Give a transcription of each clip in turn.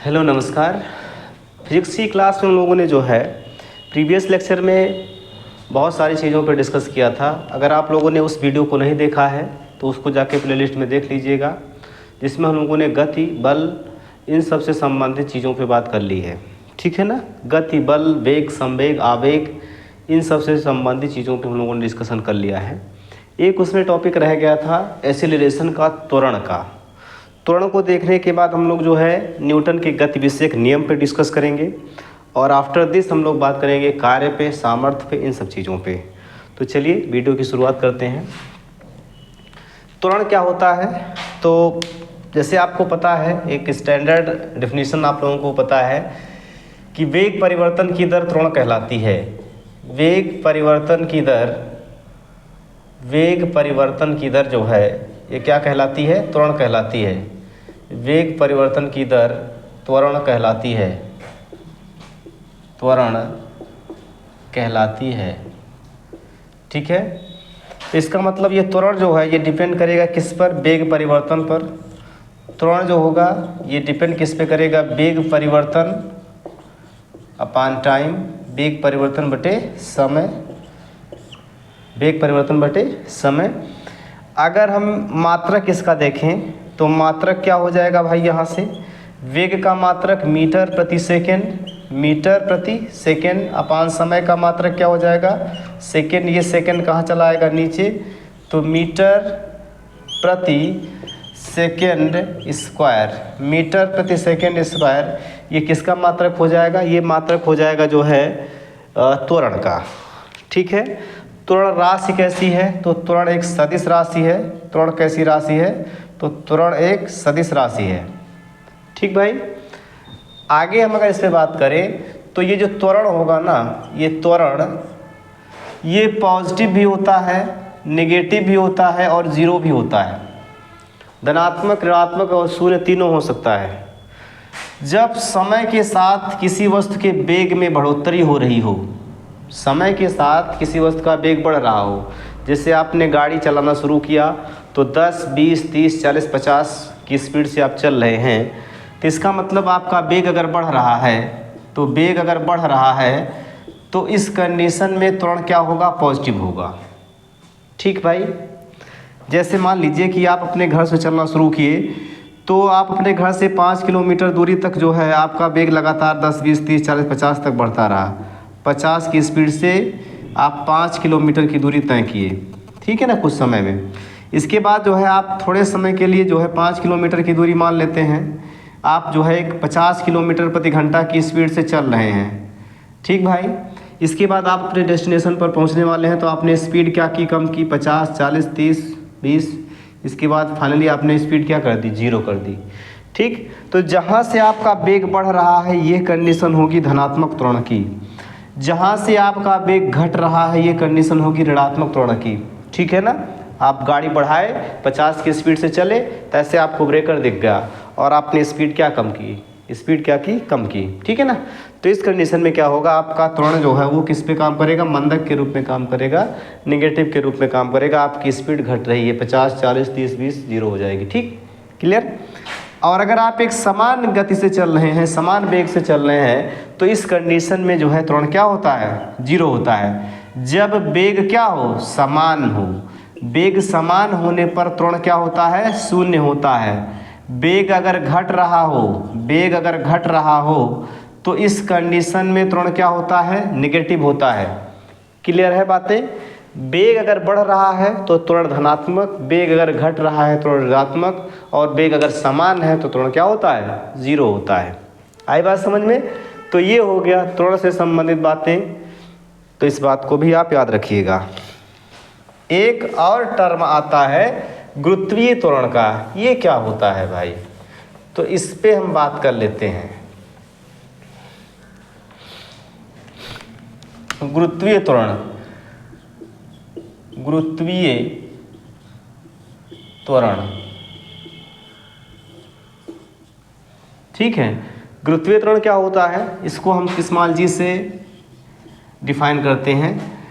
Hello नमस्कार। Physics की class में हम लोगों ने जो है प्रीवियस लेक्चर में बहुत सारी चीज़ों पर डिस्कस किया था। अगर आप लोगों ने उस वीडियो को नहीं देखा है तो उसको जाके प्लेलिस्ट में देख लीजिएगा, जिसमें हम लोगों ने गति, बल, इन सब से संबंधित चीज़ों पे बात कर ली है। ठीक है ना। गति, बल, वेग, संवेग, आवेग, इन सब से संबंधित चीज़ों पे हम लोगों ने डिस्कशन कर लिया है। एक उसमें टॉपिक रह गया था एक्सीलरेशन का, त्वरण का। त्वरण को देखने के बाद हम लोग जो है न्यूटन के गतिविषयक नियम पे डिस्कस करेंगे और आफ्टर दिस हम लोग बात करेंगे कार्य पे, सामर्थ्य पे, इन सब चीज़ों पे। तो चलिए वीडियो की शुरुआत करते हैं। त्वरण क्या होता है? तो जैसे आपको पता है, एक स्टैंडर्ड डेफिनेशन आप लोगों को पता है कि वेग परिवर्तन की दर त्वरण कहलाती है। वेग परिवर्तन की दर जो है ये क्या कहलाती है? त्वरण कहलाती है। वेग परिवर्तन की दर त्वरण कहलाती है। त्वरण कहलाती है। ठीक है। तो इसका मतलब ये त्वरण जो है ये डिपेंड करेगा किस पर? वेग परिवर्तन पर। त्वरण जो होगा ये डिपेंड किस पे करेगा? वेग परिवर्तन अपॉन टाइम, वेग परिवर्तन बटे समय, वेग परिवर्तन बटे समय। अगर हम मात्रक इसका देखें तो मात्रक क्या हो जाएगा भाई? यहाँ से वेग का मात्रक मीटर प्रति सेकेंड अपान समय का मात्रक क्या हो जाएगा? सेकेंड। ये सेकेंड कहाँ चला आएगा? नीचे। तो मीटर प्रति सेकेंड स्क्वायर, मीटर प्रति सेकेंड स्क्वायर, ये किसका मात्रक हो जाएगा? ये मात्रक हो जाएगा जो है त्वरण का। ठीक है। त्वरण राशि कैसी है? तो त्वरण एक सदिश राशि है। त्वरण कैसी राशि है? तो त्वरण एक सदिश राशि है। ठीक भाई। आगे हम अगर इस पर बात करें तो ये जो त्वरण होगा ना, ये त्वरण ये पॉजिटिव भी होता है, नेगेटिव भी होता है और ज़ीरो भी होता है। धनात्मक, ऋणात्मक और शून्य तीनों हो सकता है। जब समय के साथ किसी वस्तु के वेग में बढ़ोतरी हो रही हो, समय के साथ किसी वस्तु का वेग बढ़ रहा हो, जैसे आपने गाड़ी चलाना शुरू किया तो 10, 20, 30, 40, 50 की स्पीड से आप चल रहे हैं, तो इसका मतलब आपका वेग अगर बढ़ रहा है, तो वेग अगर बढ़ रहा है तो इस कंडीशन में त्वरण क्या होगा? पॉजिटिव होगा। ठीक भाई। जैसे मान लीजिए कि आप अपने घर से चलना शुरू किए तो आप अपने घर से 5 किलोमीटर दूरी तक जो है आपका वेग लगातार 10, 20, 30, 40, 50 तक बढ़ता रहा। 50 की स्पीड से आप 5 किलोमीटर की दूरी तय किए। ठीक है ना, कुछ समय में। इसके बाद जो है आप थोड़े समय के लिए जो है 5 किलोमीटर की दूरी मान लेते हैं, आप जो है एक 50 किलोमीटर प्रति घंटा की स्पीड से चल रहे हैं। ठीक भाई। इसके बाद आप अपने डेस्टिनेशन पर पहुंचने वाले हैं तो आपने स्पीड क्या की? कम की। 50, 40, 30, 20। इसके बाद फाइनली आपने स्पीड क्या कर दी? 0 कर दी। ठीक। तो जहाँ से आपका वेग बढ़ रहा है ये कंडीशन होगी धनात्मक त्वरण की। जहाँ से आपका वेग घट रहा है ये कंडीशन होगी ऋणात्मक त्वरण की। ठीक है ना। आप गाड़ी बढ़ाए, 50 की स्पीड से चले, तो ऐसे आपको ब्रेकर दिख गया और आपने स्पीड क्या कम की? स्पीड क्या की? कम की। ठीक है ना। तो इस कंडीशन में क्या होगा? आपका त्वरण जो है वो किस पे काम करेगा? मंदक के रूप में काम करेगा, नेगेटिव के रूप में काम करेगा। आपकी स्पीड घट रही है, 50, 40, 30, 20, 0 हो जाएगी। ठीक, क्लियर। और अगर आप एक समान गति से चल रहे हैं, समान वेग से चल रहे हैं, तो इस कंडीशन में जो है त्वरण क्या होता है? 0 होता है। जब वेग क्या हो? समान हो। वेग समान होने पर त्वरण क्या होता है? 0 होता है। वेग अगर घट रहा हो तो इस कंडीशन में त्वरण क्या होता है? नेगेटिव होता है। क्लियर है बातें? वेग अगर बढ़ रहा है तो त्वरण धनात्मक, वेग अगर घट रहा है त्वरण ऋणात्मक, और वेग अगर समान है तो त्वरण क्या होता है? 0 होता है। आई बात समझ में? तो ये हो गया त्वरण से संबंधित बातें। तो इस बात को भी आप याद रखिएगा। एक और टर्म आता है गुरुत्वीय त्वरण का। ये क्या होता है भाई? तो इस पे हम बात कर लेते हैं। गुरुत्वीय त्वरण, गुरुत्वीय त्वरण। ठीक है। गुरुत्वीय त्वरण क्या होता है? इसको हम किस्मालजी से डिफाइन करते हैं।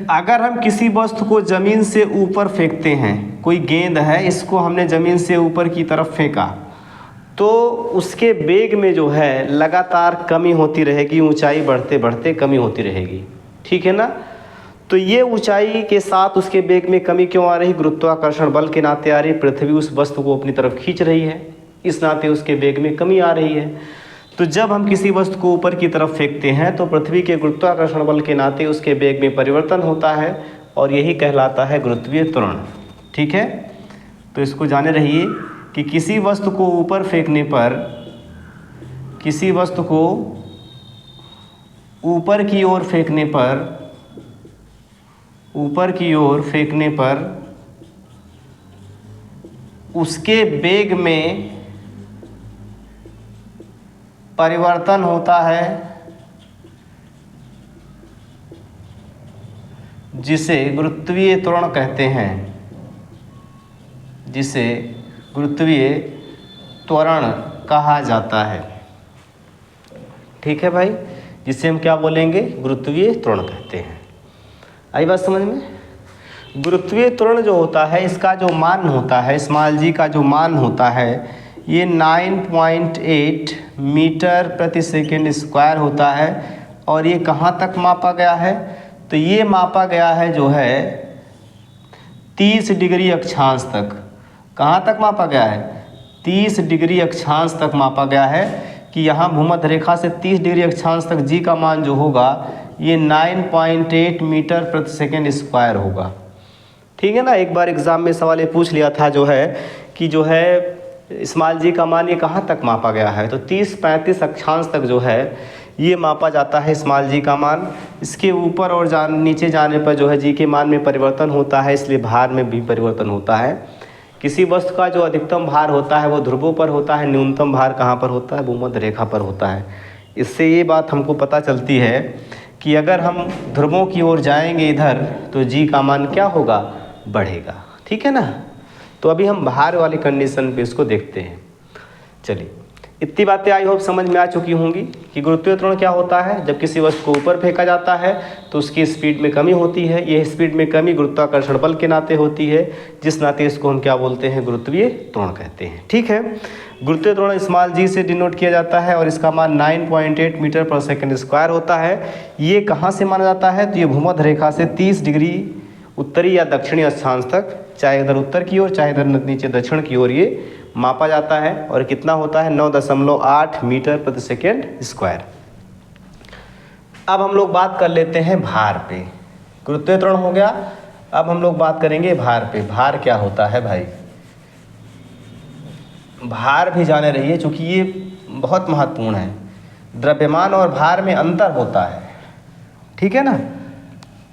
अगर हम किसी वस्तु को ज़मीन से ऊपर फेंकते हैं, कोई गेंद है, इसको हमने ज़मीन से ऊपर की तरफ फेंका, तो उसके वेग में जो है लगातार कमी होती रहेगी, ऊंचाई बढ़ते बढ़ते कमी होती रहेगी, ठीक है ना। तो ये ऊंचाई के साथ उसके वेग में कमी क्यों आ रही? गुरुत्वाकर्षण बल के नाते आ रही। पृथ्वी उस वस्तु को अपनी तरफ खींच रही है, इस नाते उसके वेग में कमी आ रही है। तो जब हम किसी वस्तु को ऊपर की तरफ फेंकते हैं तो पृथ्वी के गुरुत्वाकर्षण बल के नाते उसके वेग में परिवर्तन होता है और यही कहलाता है गुरुत्वीय त्वरण, ठीक है। तो इसको जाने रहिए कि किसी वस्तु को ऊपर फेंकने पर, किसी वस्तु को ऊपर की ओर फेंकने पर, ऊपर की ओर फेंकने पर उसके वेग में परिवर्तन होता है, जिसे गुरुत्वीय त्वरण कहते हैं, जिसे गुरुत्वीय त्वरण कहा जाता है, ठीक है भाई। जिसे हम क्या बोलेंगे? गुरुत्वीय त्वरण कहते हैं। आई बात समझ में? गुरुत्वीय त्वरण जो होता है, इसका जो मान होता है, स्मॉल जी का जो मान होता है, ये 9.8 मीटर प्रति सेकेंड स्क्वायर होता है। और ये कहाँ तक मापा गया है? तो ये मापा गया है जो है 30 डिग्री अक्षांश तक। कहाँ तक मापा गया है? 30 डिग्री अक्षांश तक मापा गया है कि यहाँ भूमध्य रेखा से 30 डिग्री अक्षांश तक जी का मान जो होगा ये 9.8 मीटर प्रति सेकेंड स्क्वायर होगा, ठीक है ना। एक बार एग्जाम में सवाल ये पूछ लिया था जो है कि जो है स्मॉल जी का मान ये कहाँ तक मापा गया है, तो 30-35 अक्षांश तक जो है ये मापा जाता है स्मॉल जी का मान। इसके ऊपर और नीचे जाने पर जो है जी के मान में परिवर्तन होता है, इसलिए भार में भी परिवर्तन होता है। किसी वस्तु का जो अधिकतम भार होता है वो ध्रुवों पर होता है, न्यूनतम भार कहाँ पर होता है? भूमध्य रेखा पर होता है। इससे ये बात हमको पता चलती है कि अगर हम ध्रुवों की ओर जाएंगे इधर तो जी का मान क्या होगा? बढ़ेगा, ठीक है ना। तो अभी हम भार वाली कंडीशन पे इसको देखते हैं। चलिए, इतनी बातें आई होप समझ में आ चुकी होंगी कि गुरुत्वीय त्वरण क्या होता है। जब किसी वस्तु को ऊपर फेंका जाता है तो उसकी स्पीड में कमी होती है। यह स्पीड में कमी गुरुत्वाकर्षण बल के नाते होती है, जिस नाते इसको हम क्या बोलते हैं? गुरुत्वीय त्वरण कहते हैं, ठीक है। गुरुत्वीय त्वरण स्मॉल जी से डिनोट किया जाता है और इसका मान 9.8 मीटर पर सेकेंड स्क्वायर होता है। ये कहाँ से माना जाता है? तो ये भूमध्य रेखा से 30 डिग्री उत्तरी या दक्षिणी अक्षांश तक, चाहे इधर उत्तर की ओर चाहे इधर नीचे दक्षिण की ओर, ये मापा जाता है। और कितना होता है? 9.8 मीटर प्रति सेकेंड स्क्वायर। अब हम लोग बात कर लेते हैं भार पे। गुरुत्वीय त्वरण हो गया, अब हम लोग बात करेंगे भार पे। भार क्या होता है भाई? भार भी जाने रहिए, चूँकि ये बहुत महत्वपूर्ण है। द्रव्यमान और भार में अंतर होता है, ठीक है ना।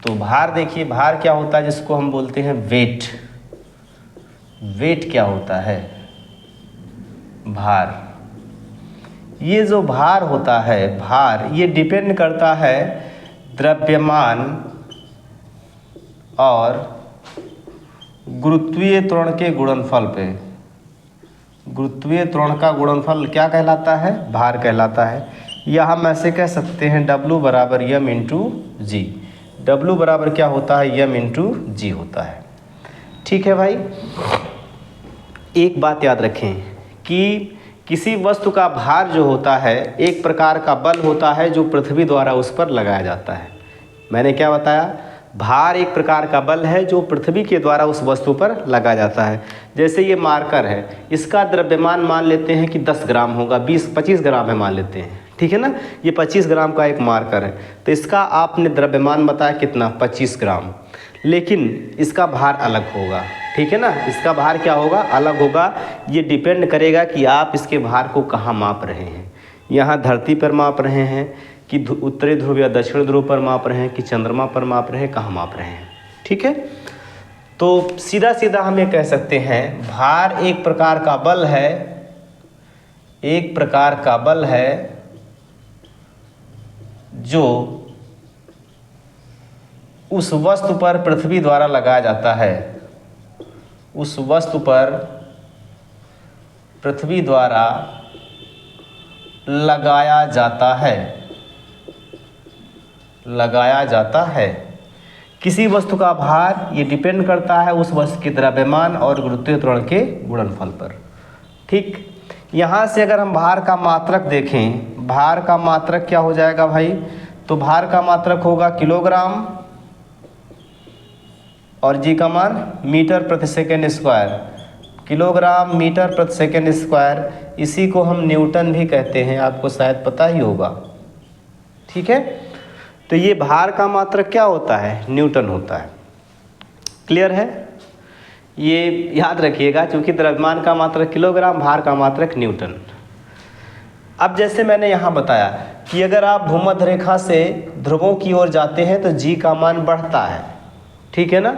तो भार देखिए, भार क्या होता है? जिसको हम बोलते हैं वेट। वेट क्या होता है? भार। ये जो भार होता है, भार ये डिपेंड करता है द्रव्यमान और गुरुत्वीय त्वरण के गुणनफल पे। गुरुत्वीय त्वरण का गुणनफल क्या कहलाता है? भार कहलाता है। या हम ऐसे कह सकते हैं W बराबर m इंटू जी। W बराबर क्या होता है? m इंटू जी होता है, ठीक है भाई। एक बात याद रखें कि किसी वस्तु का भार जो होता है एक प्रकार का बल होता है जो पृथ्वी द्वारा उस पर लगाया जाता है। मैंने क्या बताया? भार एक प्रकार का बल है जो पृथ्वी के द्वारा उस वस्तु पर लगाया जाता है। जैसे ये मार्कर है, इसका द्रव्यमान मान लेते हैं कि 10 ग्राम होगा, 20-25 ग्राम है मान लेते हैं, ठीक है ना। ये 25 ग्राम का एक मार्कर है, तो इसका आपने द्रव्यमान बताया कितना? 25 ग्राम। लेकिन इसका भार अलग होगा, ठीक है ना। इसका भार क्या होगा? अलग होगा। ये डिपेंड करेगा कि आप इसके भार को कहाँ माप रहे हैं। यहाँ धरती पर माप रहे हैं कि उत्तरी ध्रुव या दक्षिण ध्रुव पर माप रहे हैं कि चंद्रमा पर माप रहे हैं, कहाँ माप रहे हैं, ठीक है। तो सीधा सीधा हम ये कह सकते हैं भार एक प्रकार का बल है, एक प्रकार का बल है जो उस वस्तु पर पृथ्वी द्वारा लगाया जाता है। उस वस्तु पर पृथ्वी द्वारा लगाया जाता है, लगाया जाता है। किसी वस्तु का भार ये डिपेंड करता है उस वस्तु के द्रव्यमान और गुरुत्वीय त्वरण के गुणनफल पर, ठीक। यहाँ से अगर हम भार का मात्रक देखें, भार का मात्रक क्या हो जाएगा भाई, तो भार का मात्रक होगा किलोग्राम और जी का मान मीटर प्रति सेकेंड स्क्वायर, किलोग्राम मीटर प्रति सेकेंड स्क्वायर, इसी को हम न्यूटन भी कहते हैं, आपको शायद पता ही होगा। ठीक है, तो ये भार का मात्रक क्या होता है, न्यूटन होता है। क्लियर है, ये याद रखिएगा, क्योंकि द्रव्यमान का मात्रक किलोग्राम, भार का मात्रक न्यूटन। अब जैसे मैंने यहाँ बताया कि अगर आप भूमध्य रेखा से ध्रुवों की ओर जाते हैं तो जी का मान बढ़ता है, ठीक है ना।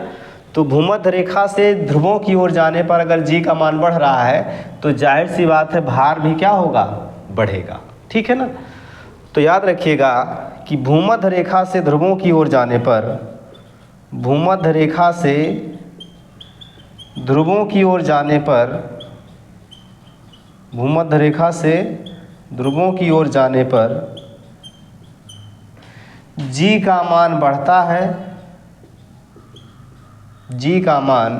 तो भूमध्य रेखा से ध्रुवों की ओर जाने पर अगर जी का मान बढ़ रहा है तो जाहिर सी बात है भार भी क्या होगा, बढ़ेगा। ठीक है ना, तो याद रखिएगा कि भूमध्य रेखा से ध्रुवों की ओर जाने पर, भूमध्य रेखा से ध्रुवों की ओर जाने पर, भूमध्य रेखा से ध्रुवों की ओर जाने पर जी का मान बढ़ता है, जी का मान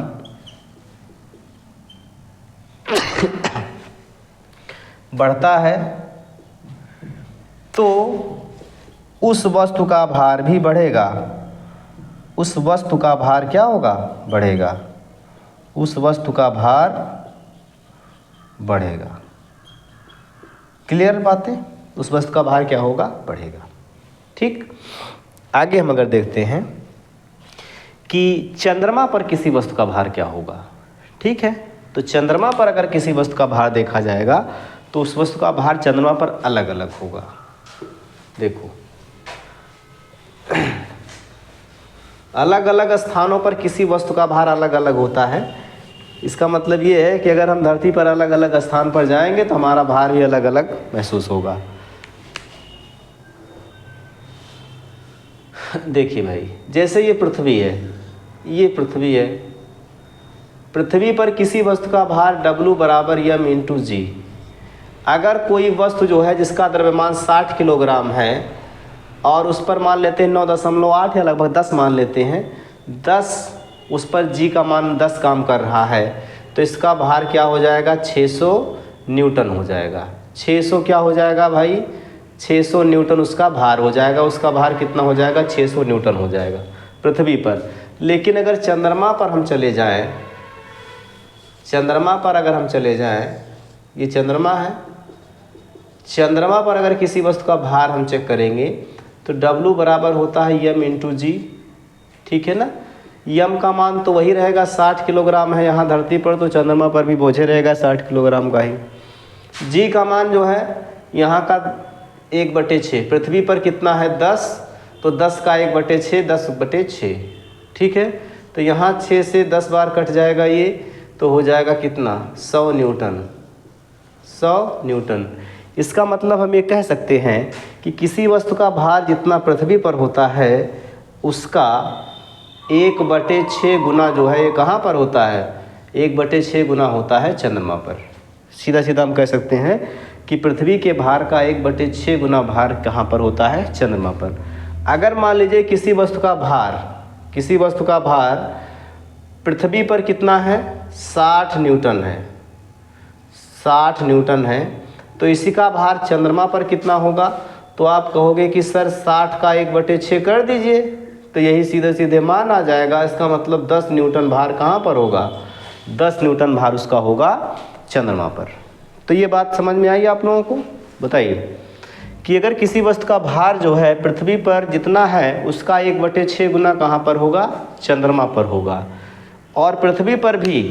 बढ़ता है, तो उस वस्तु का भार भी बढ़ेगा। उस वस्तु का भार क्या होगा, बढ़ेगा। उस वस्तु का भार बढ़ेगा। क्लियर बातें, उस वस्तु का भार क्या होगा, बढ़ेगा। ठीक, आगे हम अगर देखते हैं कि चंद्रमा पर किसी वस्तु का भार क्या होगा। ठीक है, तो चंद्रमा पर अगर किसी वस्तु का भार देखा जाएगा तो उस वस्तु का भार चंद्रमा पर अलग अलग होगा। देखो, अलग अलग स्थानों पर किसी वस्तु का भार अलग अलग होता है। इसका मतलब ये है कि अगर हम धरती पर अलग अलग स्थान पर जाएंगे तो हमारा भार भी अलग अलग महसूस होगा। देखिए भाई, जैसे ये पृथ्वी है, ये पृथ्वी है, पृथ्वी पर किसी वस्तु का भार W बराबर m इंटू जी। अगर कोई वस्तु जो है जिसका द्रव्यमान 60 किलोग्राम है और उस पर मान लेते हैं 9.8 या लगभग 10 मान लेते हैं, 10 उस पर जी का मान 10 काम कर रहा है, तो इसका भार क्या हो जाएगा, 600 न्यूटन हो जाएगा। 600 क्या हो जाएगा भाई, 600 न्यूटन उसका भार हो जाएगा। उसका भार कितना हो जाएगा, 600 न्यूटन हो जाएगा पृथ्वी पर। लेकिन अगर चंद्रमा पर हम चले जाएं, चंद्रमा पर अगर हम चले जाएं, ये चंद्रमा है, चंद्रमा पर अगर किसी वस्तु का भार हम चेक करेंगे तो W बराबर होता है m इंटू जी। ठीक है ना, m का मान तो वही रहेगा, 60 किलोग्राम है यहाँ धरती पर, तो चंद्रमा पर भी बोझे रहेगा 60 किलोग्राम का ही। जी का मान जो है यहाँ का 1/6, पृथ्वी पर कितना है 10, तो 10 का 1/6 10/6। ठीक है, तो यहाँ 6 से 10 बार कट जाएगा ये, तो हो जाएगा कितना, 100 न्यूटन। 100 न्यूटन। इसका मतलब हम ये कह सकते हैं कि किसी वस्तु का भार जितना पृथ्वी पर होता है उसका 1/6 गुना जो है ये कहाँ पर होता है, 1/6 गुना होता है चंद्रमा पर। सीधा सीधा हम कह सकते हैं कि पृथ्वी के भार का 1/6 गुना भार कहाँ पर होता है, चंद्रमा पर। अगर मान लीजिए किसी वस्तु का भार पृथ्वी पर कितना है, 60 न्यूटन है, 60 न्यूटन है, तो इसी का भार चंद्रमा पर कितना होगा। तो आप कहोगे कि सर 60 का 1/6 कर दीजिए, तो यही सीधे सीधे मान आ जाएगा। इसका मतलब 10 न्यूटन भार कहाँ पर होगा, 10 न्यूटन भार उसका होगा चंद्रमा पर। तो ये बात समझ में आई आप लोगों को। बताइए कि अगर किसी वस्तु का भार जो है पृथ्वी पर जितना है उसका 1/6 गुना कहाँ पर होगा, चंद्रमा पर होगा। और पृथ्वी पर भी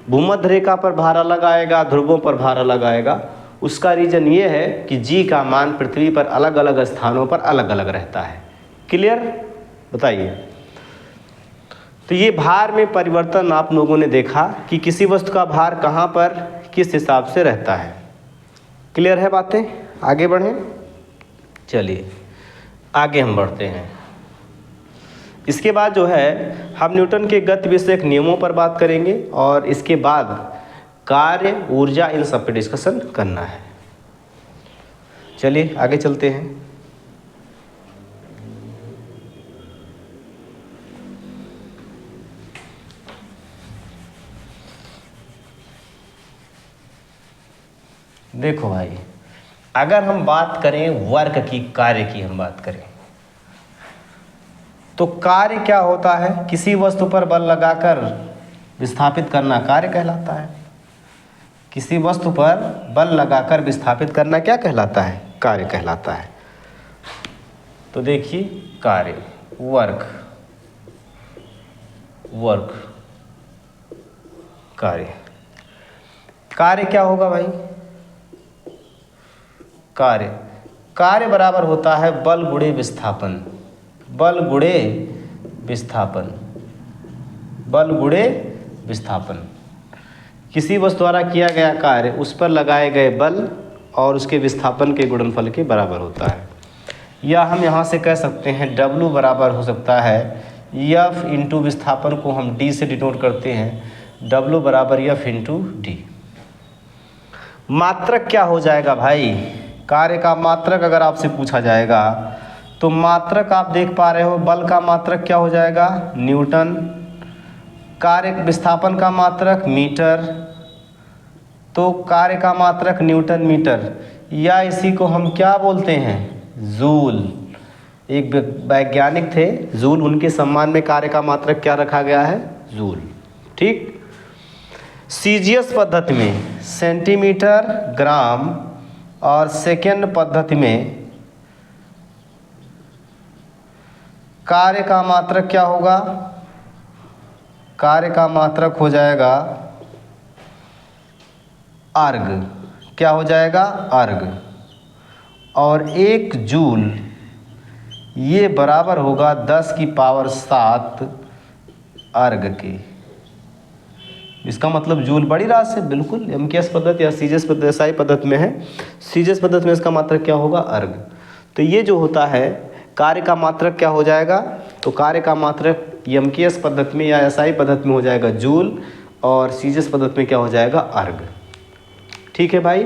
भूमध्य रेखा पर भार अलग आएगा, ध्रुवों पर भार अलग आएगा। उसका रीज़न ये है कि जी का मान पृथ्वी पर अलग अलग स्थानों पर अलग अलग रहता है। क्लियर, बताइए। तो ये भार में परिवर्तन आप लोगों ने देखा कि किसी वस्तु का भार कहाँ पर किस हिसाब से रहता है। क्लियर है बातें, आगे बढ़ें। चलिए आगे हम बढ़ते हैं। इसके बाद जो है हम न्यूटन के गति विषयक नियमों पर बात करेंगे और इसके बाद कार्य, ऊर्जा, इन सब पे डिस्कशन करना है। चलिए आगे चलते हैं। देखो भाई, अगर हम बात करें वर्क की, कार्य की हम बात करें, तो कार्य क्या होता है? किसी वस्तु पर बल लगाकर विस्थापित करना कार्य कहलाता है। किसी वस्तु पर बल लगाकर विस्थापित करना क्या कहलाता है? कार्य कहलाता है। तो देखिए, कार्य, वर्क, वर्क, कार्य। कार्य क्या होगा भाई? कार्य बराबर होता है बल गुणे विस्थापन। बल गुणे विस्थापन, बल गुणे विस्थापन। किसी वस्तु द्वारा किया गया कार्य उस पर लगाए गए बल और उसके विस्थापन के गुणनफल के बराबर होता है। या हम यहाँ से कह सकते हैं W बराबर हो सकता है F इंटू विस्थापन को हम D से डिनोट करते हैं, W बराबर F इंटू D। मात्रक क्या हो जाएगा भाई? कार्य का मात्रक अगर आपसे पूछा जाएगा तो मात्रक आप देख पा रहे हो, बल का मात्रक क्या हो जाएगा? न्यूटन। कार्य विस्थापन का मात्रक मीटर, तो कार्य का मात्रक न्यूटन मीटर, या इसी को हम क्या बोलते हैं? जूल। एक वैज्ञानिक थे जूल, उनके सम्मान में कार्य का मात्रक क्या रखा गया है? जूल। ठीक। सीजीएस पद्धति में सेंटीमीटर, ग्राम और सेकेंड पद्धति में कार्य का मात्रक क्या होगा? कार्य का मात्रक हो जाएगा अर्ग। क्या हो जाएगा? अर्ग। और 1 जूल ये बराबर होगा 10 की पावर 7 अर्ग के। इसका मतलब जूल बड़ी राशि से, बिल्कुल एमकेएस पद्धति या सीजीएस पद्धति, एसआई पद्धति में है। सीजीएस पद्धति में इसका मात्रक क्या होगा? अर्ग। तो ये जो होता है कार्य का मात्रक क्या हो जाएगा? तो कार्य का मात्रक एमकेएस पद्धति में या एसआई पद्धति में हो जाएगा जूल, और सीजीएस पद्धति में क्या हो जाएगा? अर्ग। ठीक है भाई।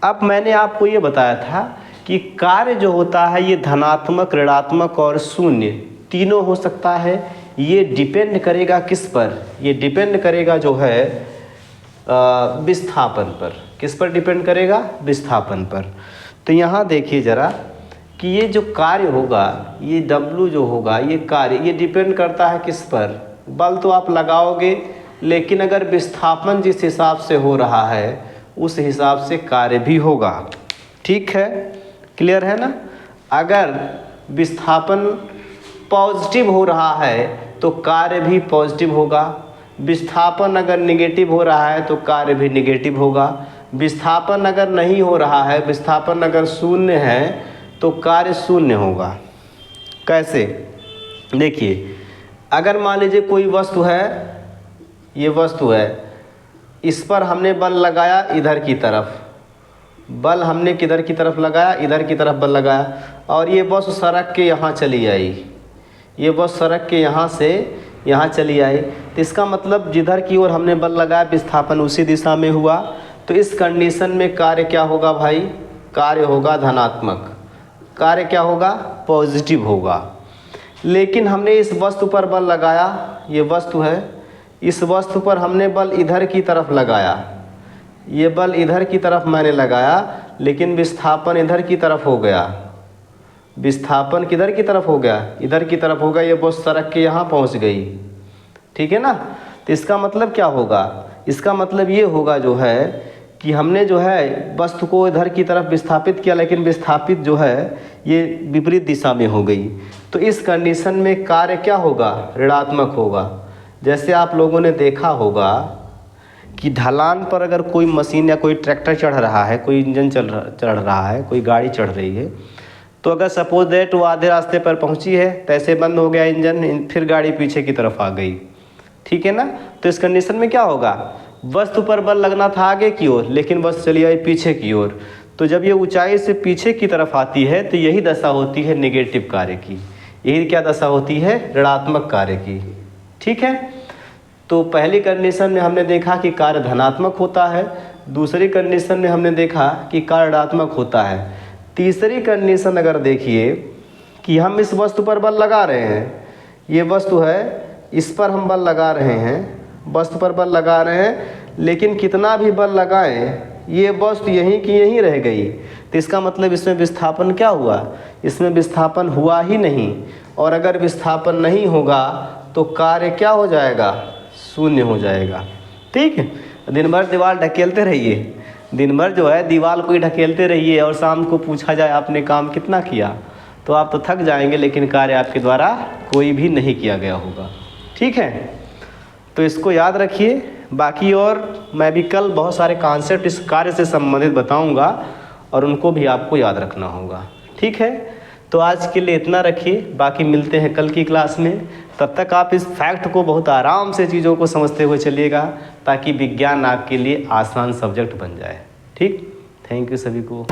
अब मैंने आपको ये बताया था कि कार्य जो होता है ये धनात्मक, ऋणात्मक और शून्य तीनों हो सकता है। ये डिपेंड करेगा किस पर? ये डिपेंड करेगा जो है विस्थापन पर। किस पर डिपेंड करेगा? विस्थापन पर। तो यहाँ देखिए ज़रा कि ये जो कार्य होगा, ये W जो होगा, ये कार्य, ये डिपेंड करता है किस पर? बल तो आप लगाओगे, लेकिन अगर विस्थापन जिस हिसाब से हो रहा है उस हिसाब से कार्य भी होगा। ठीक है, क्लियर है ना? अगर विस्थापन पॉजिटिव हो रहा है तो कार्य भी पॉजिटिव होगा। विस्थापन अगर निगेटिव हो रहा है तो कार्य भी निगेटिव होगा। विस्थापन अगर नहीं हो रहा है, विस्थापन अगर शून्य है तो कार्य शून्य होगा। कैसे? देखिए, अगर मान लीजिए कोई वस्तु है, ये वस्तु है, इस पर हमने बल लगाया इधर की तरफ, बल हमने किधर की तरफ लगाया? इधर की तरफ बल लगाया, और ये वस्तु सड़क के यहाँ चली आई, ये वस्तु सड़क के यहाँ से यहाँ चली आई। तो इसका मतलब जिधर की ओर हमने बल लगाया विस्थापन उसी दिशा में हुआ। तो इस कंडीशन में कार्य क्या होगा भाई? कार्य होगा धनात्मक। कार्य क्या होगा? पॉजिटिव होगा। लेकिन हमने इस वस्तु पर बल लगाया, ये वस्तु है, इस वस्तु पर हमने बल इधर की तरफ लगाया, ये बल इधर की तरफ मैंने लगाया, लेकिन विस्थापन इधर की तरफ हो गया। विस्थापन किधर की तरफ हो गया? इधर की तरफ हो गया। ये वस्तु सड़क के यहाँ पहुँच गई। ठीक है ना? तो इसका मतलब क्या होगा? इसका मतलब ये होगा जो है कि हमने जो है वस्तु को इधर की तरफ विस्थापित किया, लेकिन विस्थापित जो है ये विपरीत दिशा में हो गई। तो इस कंडीशन में कार्य क्या होगा? ऋणात्मक होगा। जैसे आप लोगों ने देखा होगा कि ढलान पर अगर कोई मशीन या कोई ट्रैक्टर चढ़ रहा है, कोई इंजन चढ़ रहा है, कोई गाड़ी चढ़ रही है, तो अगर सपोज दैट वो आधे रास्ते पर पहुंची है, तैसे बंद हो गया इंजन, फिर गाड़ी पीछे की तरफ आ गई। ठीक है ना? तो इस कंडीशन में क्या होगा? वस्तु पर बल लगना था आगे की ओर, लेकिन वस्तु चली आई पीछे की ओर। तो जब ये ऊंचाई से पीछे की तरफ आती है तो यही दशा होती है नेगेटिव कार्य की। यही क्या दशा होती है? ऋणात्मक कार्य की। ठीक है? तो पहली कंडीशन में हमने देखा कि कार्य धनात्मक होता है, दूसरी कंडीशन में हमने देखा कि कार्य ऋणात्मक होता है। तीसरी कंडीशन अगर देखिए कि हम इस वस्तु पर बल लगा रहे हैं, ये वस्तु है, इस पर हम बल लगा रहे हैं, वस्तु पर बल लगा रहे हैं, लेकिन कितना भी बल लगाएं ये वस्तु यहीं की यहीं रह गई, तो इसका मतलब इसमें विस्थापन क्या हुआ, इसमें विस्थापन हुआ ही नहीं। और अगर विस्थापन नहीं होगा तो कार्य क्या हो जाएगा, शून्य हो जाएगा। ठीक है, दिन भर दीवार ढकेलते रहिए, दिन भर जो है दीवार को ही ढकेलते रहिए और शाम को पूछा जाए आपने काम कितना किया, तो आप तो थक जाएंगे, लेकिन कार्य आपके द्वारा कोई भी नहीं किया गया होगा। ठीक है, तो इसको याद रखिए। बाकी और मैं भी कल बहुत सारे कॉन्सेप्ट इस कार्य से संबंधित बताऊंगा और उनको भी आपको याद रखना होगा। ठीक है, तो आज के लिए इतना रखिए, बाकी मिलते हैं कल की क्लास में। तब तक आप इस फैक्ट को बहुत आराम से चीज़ों को समझते हुए चलिएगा, ताकि विज्ञान आपके लिए आसान सब्जेक्ट बन जाए। ठीक, थैंक यू सभी को।